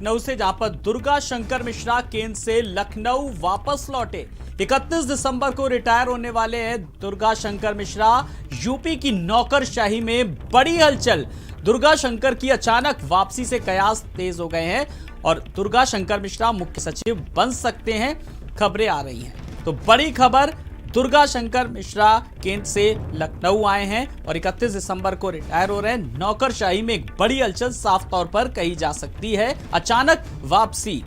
लखनऊ से, जहां पर दुर्गा शंकर मिश्रा केंद्र से लखनऊ वापस लौटे। 31 दिसंबर को रिटायर होने वाले हैं दुर्गा शंकर मिश्रा। यूपी की नौकरशाही में बड़ी हलचल। दुर्गा शंकर की अचानक वापसी से कयास तेज हो गए हैं और दुर्गा शंकर मिश्रा मुख्य सचिव बन सकते हैं, खबरें आ रही हैं। तो बड़ी खबर, दुर्गा शंकर मिश्रा केंद्र से लखनऊ आए हैं और 31 दिसंबर को रिटायर हो रहे हैं। नौकरशाही में एक बड़ी हलचल साफ तौर पर कही जा सकती है, अचानक वापसी।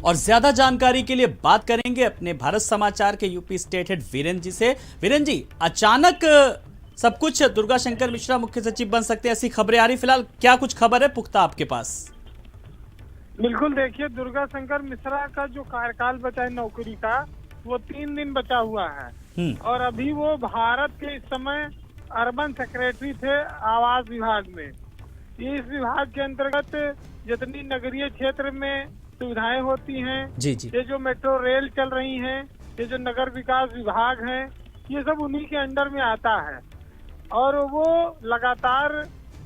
और ज्यादा जानकारी के लिए बात करेंगे अपने भारत समाचार के UP state head Virendra ji से। वीरेंद्र जी, अचानक सब कुछ दुर्गा शंकर मिश्रा मुख्य सचिव बन सकते हैं, ऐसी खबरें आ रही, फिलहाल क्या कुछ खबर है पुख्ता आपके पास? बिल्कुल, देखिए, दुर्गा शंकर मिश्रा का जो कार्यकाल बचा है नौकरी का, वो 3 दिन बचा हुआ है और अभी वो भारत के इस समय अर्बन सेक्रेटरी थे आवास विभाग में। इस विभाग के अंतर्गत जितनी नगरीय क्षेत्र में सुविधाएं होती हैं, जी जी, ये जो मेट्रो रेल चल रही हैं, ये जो नगर विकास विभाग है, ये सब उन्हीं के अंडर में आता है। और वो लगातार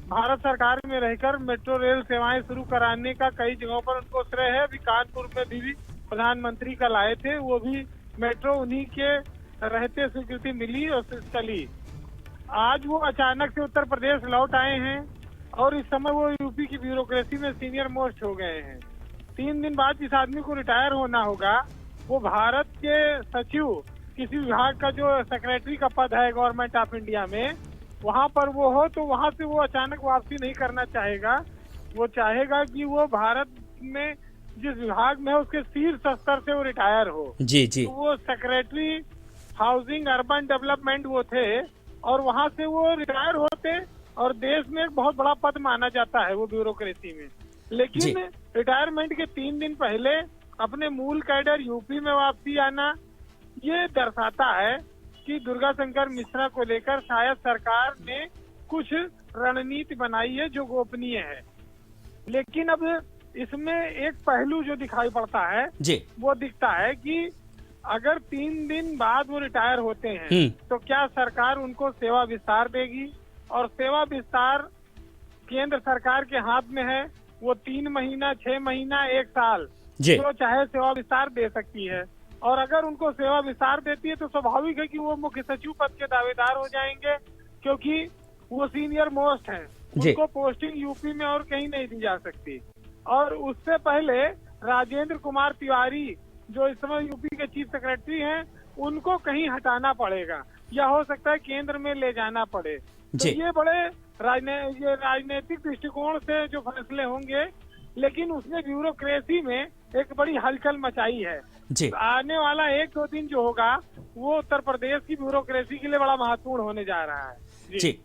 भारत सरकार में रहकर मेट्रो रेल सेवाएं शुरू कराने का कई जगहों पर उनको श्रेय है। अभी कानपुर में भी प्रधानमंत्री कल आए थे, वो भी मेट्रो उन्हीं के रहते स्वीकृति मिली और चली। आज वो अचानक से उत्तर प्रदेश लौट आए हैं और इस समय वो यूपी की ब्यूरोक्रेसी में सीनियर मोस्ट हो गए हैं। 3 दिन बाद जिस आदमी को रिटायर होना होगा, वो भारत के सचिव, किसी विभाग का जो सेक्रेटरी का पद है गवर्नमेंट ऑफ इंडिया में, वहां पर वो हो, तो वहां से वो अचानक वापसी नहीं करना चाहेगा। वो चाहेगा कि वो भारत में जिस विभाग में है उसके शीर्ष स्तर से वो रिटायर हो। जी जी, तो वो सेक्रेटरी हाउसिंग अर्बन डेवलपमेंट वो थे और वहां से वो रिटायर होते और देश में एक बहुत बड़ा पद माना जाता है वो ब्यूरोक्रेसी में। लेकिन रिटायरमेंट के 3 दिन पहले अपने मूल कैडर यूपी में वापसी आना, ये दर्शाता है कि दुर्गा शंकर मिश्रा को लेकर शायद सरकार ने कुछ रणनीति बनाई है जो गोपनीय है। लेकिन अब इसमें एक पहलू जो दिखाई पड़ता है जी, वो दिखता है कि अगर 3 दिन बाद वो रिटायर होते हैं तो क्या सरकार उनको सेवा विस्तार देगी? और सेवा विस्तार केंद्र सरकार के हाथ में है, वो 3 महीना, 6 महीना, 1 साल तो चाहे सेवा विस्तार दे सकती है। और अगर उनको सेवा विस्तार देती है तो स्वाभाविक है कि वो मुख्य सचिव पद के दावेदार हो जाएंगे, क्योंकि वो सीनियर मोस्ट हैं। उनको पोस्टिंग यूपी में और कहीं नहीं दी जा सकती। और उससे पहले राजेंद्र कुमार तिवारी, जो इस समय यूपी के चीफ सेक्रेटरी हैं, उनको कहीं हटाना पड़ेगा या हो सकता है केंद्र में ले जाना पड़े। तो ये बड़े राजनीतिक दृष्टिकोण से जो फैसले होंगे, लेकिन उसने ब्यूरोक्रेसी में एक बड़ी हलचल मचाई है। आने वाला 1-2 दिन जो होगा वो उत्तर प्रदेश की ब्यूरोक्रेसी के लिए बड़ा महत्वपूर्ण होने जा रहा है। जी,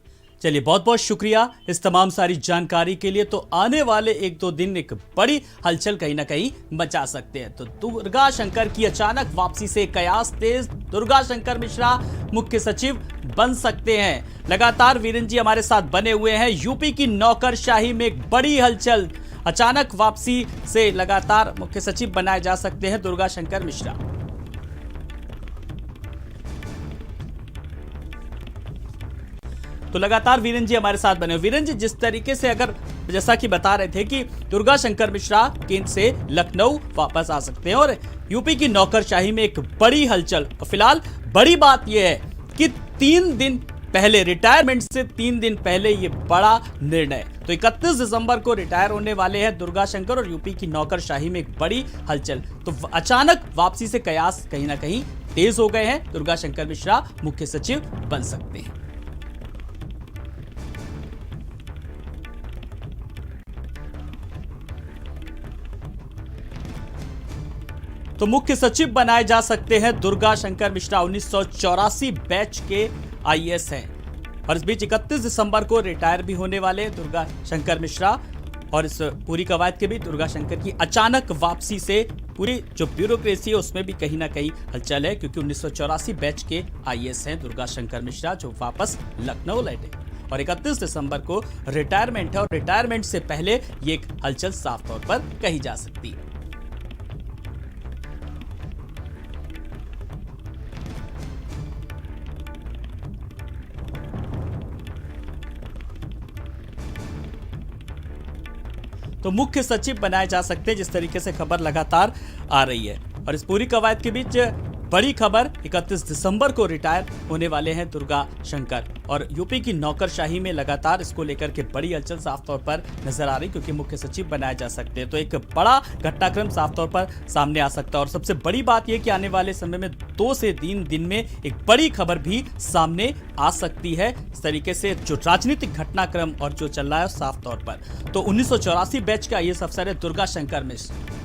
चलिए, बहुत बहुत शुक्रिया इस तमाम सारी जानकारी के लिए। तो आने वाले 1-2 दिन एक बड़ी हलचल कहीं ना कहीं मचा सकते हैं। तो दुर्गा शंकर की अचानक वापसी से कयास तेज, दुर्गा शंकर मिश्रा मुख्य सचिव बन सकते हैं। लगातार वीरेंद्र जी हमारे साथ बने हुए हैं। यूपी की नौकरशाही में एक बड़ी हलचल, अचानक वापसी से लगातार मुख्य सचिव बनाए जा सकते हैं दुर्गा शंकर मिश्रा। तो लगातार वीरेंद्र जी हमारे साथ बने। वीरेंद्र जी, जिस तरीके से, अगर जैसा कि बता रहे थे कि दुर्गा शंकर मिश्रा केंद्र से लखनऊ वापस आ सकते हैं और यूपी की नौकरशाही में एक बड़ी हलचल, और फिलहाल बड़ी बात यह है कि 3 दिन पहले, रिटायरमेंट से 3 दिन पहले ये बड़ा निर्णय, तो 31 दिसंबर को रिटायर होने वाले हैं दुर्गा शंकर और यूपी की नौकरशाही में एक बड़ी हलचल। तो अचानक वापसी से कयास कहीं ना कहीं तेज हो गए हैं। दुर्गा शंकर मिश्रा मुख्य सचिव बन सकते हैं। तो मुख्य सचिव बनाए जा सकते हैं दुर्गा शंकर मिश्रा। 1984 बैच के आईएएस हैं और इस बीच 31 दिसंबर को रिटायर भी होने वाले दुर्गा शंकर मिश्रा। और इस पूरी कवायद के भी दुर्गा शंकर की अचानक वापसी से पूरी जो ब्यूरोक्रेसी है उसमें भी कहीं ना कहीं हलचल है, क्योंकि 1984 बैच के आईएएस हैं दुर्गा शंकर मिश्रा, जो वापस लखनऊ लौटे और 31 दिसंबर को रिटायरमेंट है और रिटायरमेंट से पहले ये एक हलचल साफ तौर पर कही जा सकती है। तो मुख्य सचिव बनाए जा सकते हैं, जिस तरीके से खबर लगातार आ रही है। और इस पूरी कवायद के बीच बड़ी खबर, 31 दिसंबर को रिटायर होने वाले हैं दुर्गा शंकर। और यूपी की नौकरशाही में लगातार इसको लेकर के बड़ी हलचल साफ तौर पर नजर आ रही, क्योंकि मुख्य सचिव बनाए जा सकते हैं। तो एक बड़ा घटनाक्रम साफ तौर पर सामने आ सकता है। और सबसे बड़ी बात यह कि आने वाले समय में 2 से 3 दिन में एक बड़ी खबर भी सामने आ सकती है। इस तरीके से जो राजनीतिक घटनाक्रम और जो चल रहा है साफ तौर पर। तो 1984 बैच का IAS अफसर है दुर्गा शंकर मिश्र।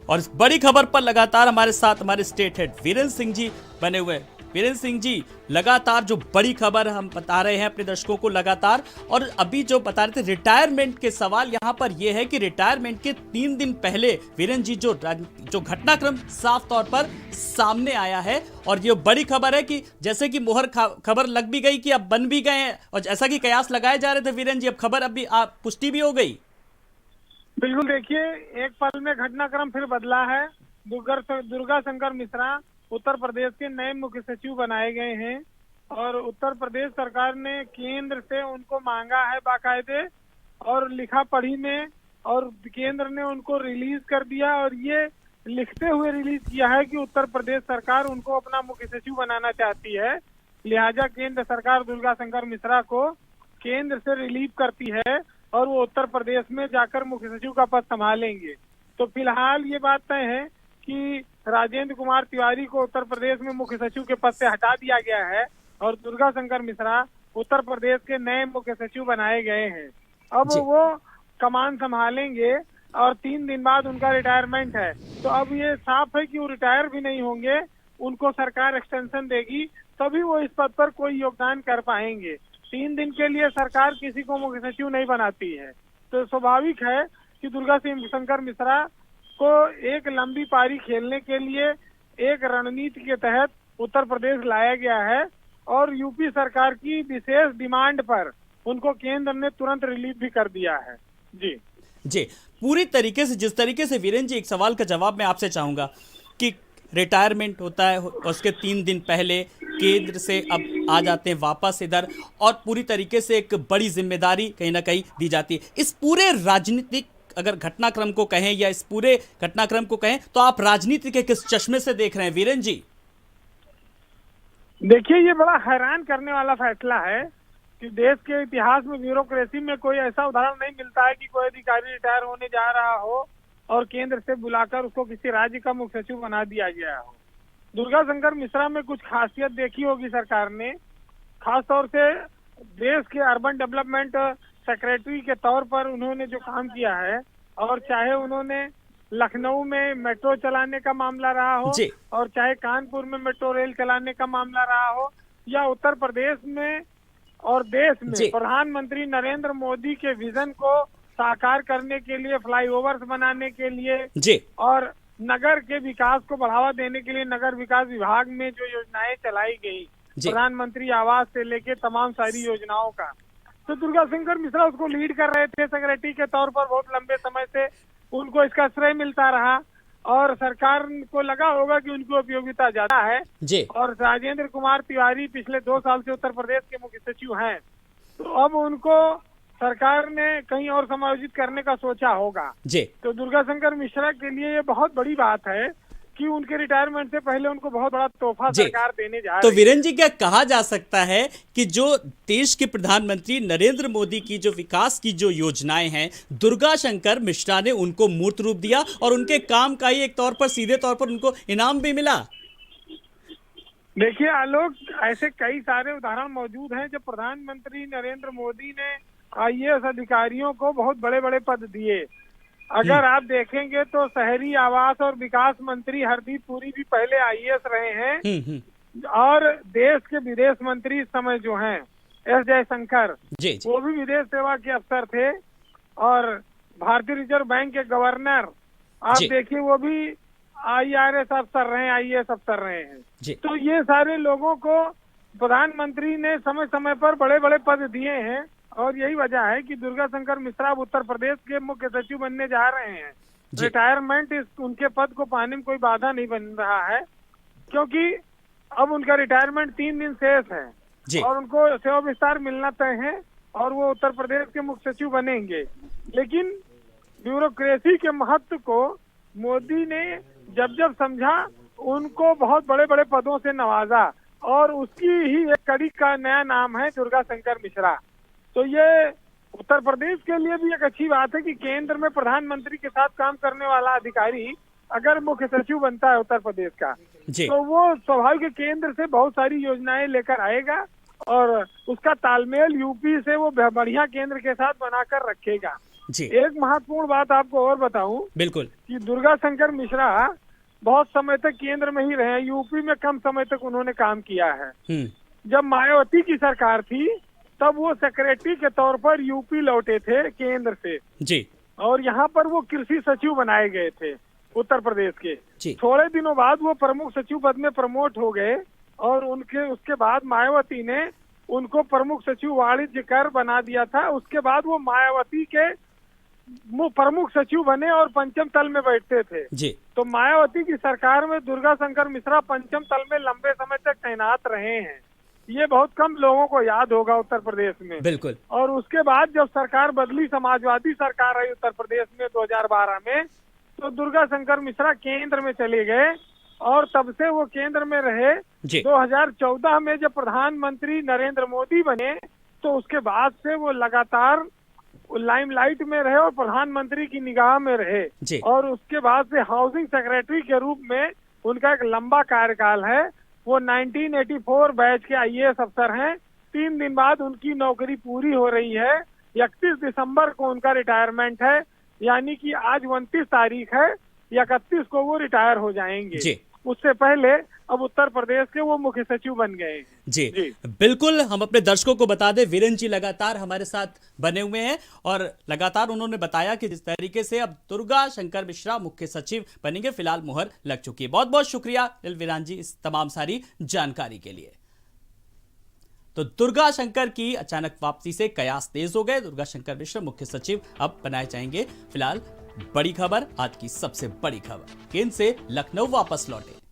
और इस बड़ी खबर पर लगातार हमारे साथ हमारे स्टेट हेड वीरेंद्र सिंह जी बने हुए। वीरेंद्र सिंह जी, लगातार जो बड़ी खबर हम बता रहे हैं अपने दर्शकों को लगातार, और अभी जो बता रहे थे रिटायरमेंट के सवाल, यहां पर यह है कि रिटायरमेंट के 3 दिन पहले वीरेंद्र जी जो घटनाक्रम साफ तौर पर सामने आया है, और ये बड़ी खबर है कि जैसे कि मोहर खबर लग भी गई कि अब बन भी गए हैं, और जैसा कि कयास लगाए जा रहे थे वीरेंद्र जी, अब खबर अभी पुष्टि भी हो गई। बिल्कुल, देखिए एक पल में घटनाक्रम फिर बदला है। दुर्गा शंकर मिश्रा उत्तर प्रदेश के नए मुख्य सचिव बनाए गए हैं, और उत्तर प्रदेश सरकार ने केंद्र से उनको मांगा है बाकायदे और लिखा पढ़ी में, और केंद्र ने उनको रिलीज कर दिया, और ये लिखते हुए रिलीज किया है कि उत्तर प्रदेश सरकार उनको अपना मुख्य सचिव बनाना चाहती है। लिहाजा केंद्र सरकार दुर्गा शंकर मिश्रा को केंद्र से रिलीव करती है और वो उत्तर प्रदेश में जाकर मुख्य सचिव का पद संभालेंगे। तो फिलहाल ये बात तय है कि राजेंद्र कुमार तिवारी को उत्तर प्रदेश में मुख्य सचिव के पद से हटा दिया गया है, और दुर्गा शंकर मिश्रा उत्तर प्रदेश के नए मुख्य सचिव बनाए गए हैं। अब वो कमान संभालेंगे, और 3 दिन बाद उनका रिटायरमेंट है। तो अब ये साफ है कि वो रिटायर भी नहीं होंगे, उनको सरकार एक्सटेंशन देगी, तभी वो इस पद पर कोई योगदान कर पाएंगे। 3 दिन के लिए सरकार किसी को मुख्य सचिव नहीं बनाती है, तो स्वाभाविक है कि दुर्गा शंकर मिश्रा को एक लंबी पारी खेलने के लिए एक रणनीति के तहत उत्तर प्रदेश लाया गया है, और यूपी सरकार की विशेष डिमांड पर उनको केंद्र ने तुरंत रिलीव भी कर दिया है। जी, पूरी तरीके से, जिस तरीके से वीरेंद्र जी, एक सवाल का जवाब मैं आपसे चाहूंगा कि रिटायरमेंट होता है, उसके 3 दिन पहले केंद्र से अब आ जाते हैं वापस इधर, और पूरी तरीके से एक बड़ी जिम्मेदारी कहीं ना कहीं दी जाती है। इस पूरे राजनीतिक अगर घटनाक्रम को कहें, या इस पूरे घटनाक्रम को कहें, तो आप राजनीति के किस चश्मे से देख रहे हैं वीरेंद्र जी? देखिए, ये बड़ा हैरान करने वाला फैसला है कि देश के इतिहास में ब्यूरोक्रेसी में कोई ऐसा उदाहरण नहीं मिलता है कि कोई अधिकारी रिटायर होने जा रहा हो और केंद्र से बुलाकर उसको किसी राज्य का मुख्य सचिव बना दिया गया हो। दुर्गा शंकर मिश्रा में कुछ खासियत देखी होगी सरकार ने, खासतौर से देश के अर्बन डेवलपमेंट सेक्रेटरी के तौर पर उन्होंने जो काम किया है, और चाहे उन्होंने लखनऊ में मेट्रो चलाने का मामला रहा हो, और चाहे कानपुर में मेट्रो रेल चलाने का मामला रहा हो, या उत्तर प्रदेश में और देश में प्रधानमंत्री नरेंद्र मोदी के विजन को साकार करने के लिए, फ्लाईओवर्स बनाने के लिए, और नगर के विकास को बढ़ावा देने के लिए नगर विकास विभाग में जो योजनाएं चलाई गई, प्रधानमंत्री आवास से लेके तमाम सारी योजनाओं का, तो दुर्गा शंकर मिश्रा उसको लीड कर रहे थे सेक्रेटरी के तौर पर। बहुत लंबे समय से उनको इसका श्रेय मिलता रहा, और सरकार को लगा होगा कि उनकी उपयोगिता ज्यादा है। और राजेंद्र कुमार तिवारी पिछले 2 साल से उत्तर प्रदेश के मुख्य सचिव हैं, तो अब उनको सरकार ने कहीं और समायोजित करने का सोचा होगा। तो दुर्गा शंकर मिश्रा के लिए ये बहुत बड़ी बात है कि उनके रिटायरमेंट से पहले उनको बहुत बड़ा तोहफा सरकार देने जा रही है। तो वीरेंद्र जी, क्या कहा जा सकता है कि जो देश के प्रधानमंत्री नरेंद्र मोदी की जो विकास की जो योजनाएं हैं, दुर्गा शंकर मिश्रा ने उनको मूर्त रूप दिया, और उनके काम का ही एक तौर पर, सीधे तौर पर उनको इनाम भी मिला? देखिए आलोक, ऐसे कई सारे उदाहरण मौजूद हैं जब प्रधानमंत्री नरेंद्र मोदी ने IAS अधिकारियों को बहुत बड़े बड़े पद दिए। अगर आप देखेंगे तो शहरी आवास और विकास मंत्री हरदीप पुरी भी पहले IAS रहे हैं, और देश के विदेश मंत्री इस समय जो हैं S जयशंकर, वो भी विदेश सेवा के अफसर थे, और भारतीय रिजर्व बैंक के गवर्नर आप देखिए वो भी IRS अफसर रहे, IAS अफसर रहे हैं। तो ये सारे लोगों को प्रधानमंत्री ने समय समय पर बड़े बड़े पद दिए हैं, और यही वजह है कि दुर्गा शंकर मिश्रा अब उत्तर प्रदेश के मुख्य सचिव बनने जा रहे हैं। रिटायरमेंट उनके पद को पाने में कोई बाधा नहीं बन रहा है, क्योंकि अब उनका रिटायरमेंट 3 दिन शेष है। जी। और उनको सेवा विस्तार मिलना तय है और वो उत्तर प्रदेश के मुख्य सचिव बनेंगे। लेकिन ब्यूरोक्रेसी के महत्व को मोदी ने जब जब समझा, उनको बहुत बड़े बड़े पदों से नवाजा और उसकी ही एक कड़ी का नया नाम है दुर्गा शंकर मिश्रा। तो ये उत्तर प्रदेश के लिए भी एक अच्छी बात है कि केंद्र में प्रधानमंत्री के साथ काम करने वाला अधिकारी अगर मुख्य सचिव बनता है उत्तर प्रदेश का, तो वो स्वाभाविक केंद्र से बहुत सारी योजनाएं लेकर आएगा और उसका तालमेल यूपी से वो बढ़िया केंद्र के साथ बनाकर रखेगा। जी। एक महत्वपूर्ण बात आपको और बताऊं, बिल्कुल, कि दुर्गा शंकर मिश्रा बहुत समय तक केंद्र में ही रहे, यूपी में कम समय तक उन्होंने काम किया है। जब मायावती की सरकार थी तब वो सेक्रेटरी के तौर पर यूपी लौटे थे केंद्र से जी। और यहाँ पर वो कृषि सचिव बनाए गए थे उत्तर प्रदेश के। जी। थोड़े दिनों बाद वो प्रमुख सचिव पद में प्रमोट हो गए और उसके बाद मायावती ने उनको प्रमुख सचिव वाणिज्य कर बना दिया था। उसके बाद वो मायावती के प्रमुख सचिव बने और पंचम तल में बैठते थे। जी। तो मायावती की सरकार में दुर्गा शंकर मिश्रा पंचम तल में लंबे समय तक तैनात रहे हैं। ये बहुत कम लोगों को याद होगा उत्तर प्रदेश में। बिल्कुल। और उसके बाद जब सरकार बदली, समाजवादी सरकार आई उत्तर प्रदेश में 2012 में, तो दुर्गा शंकर मिश्रा केंद्र में चले गए और तब से वो केंद्र में रहे। 2014 में जब प्रधानमंत्री नरेंद्र मोदी बने तो उसके बाद से वो लगातार लाइमलाइट में रहे और प्रधानमंत्री की निगाह में रहे। और उसके बाद से हाउसिंग सेक्रेटरी के रूप में उनका एक लंबा कार्यकाल है। वो 1984 बैच के IAS अफसर हैं। 3 दिन बाद उनकी नौकरी पूरी हो रही है। 31 दिसंबर को उनका रिटायरमेंट है, यानी कि आज 29 तारीख है, 31 को वो रिटायर हो जाएंगे। उससे पहले अब उत्तर प्रदेश के वो मुख्य सचिव बन गए। जी। बिल्कुल, हम अपने दर्शकों को बता दें, वीरेंद्र जी लगातार हमारे साथ बने हुए हैं और लगातार उन्होंने बताया कि जिस तरीके से अब दुर्गा शंकर मिश्रा मुख्य सचिव बनेंगे, फिलहाल मुहर लग चुकी है। बहुत बहुत शुक्रिया वीरेंद्र जी इस तमाम सारी जानकारी के लिए। तो दुर्गा शंकर की अचानक वापसी से कयास तेज हो गए। दुर्गा शंकर मिश्रा मुख्य सचिव अब बनाए जाएंगे। फिलहाल बड़ी खबर, आज की सबसे बड़ी खबर, केंद्र से लखनऊ वापस लौटे।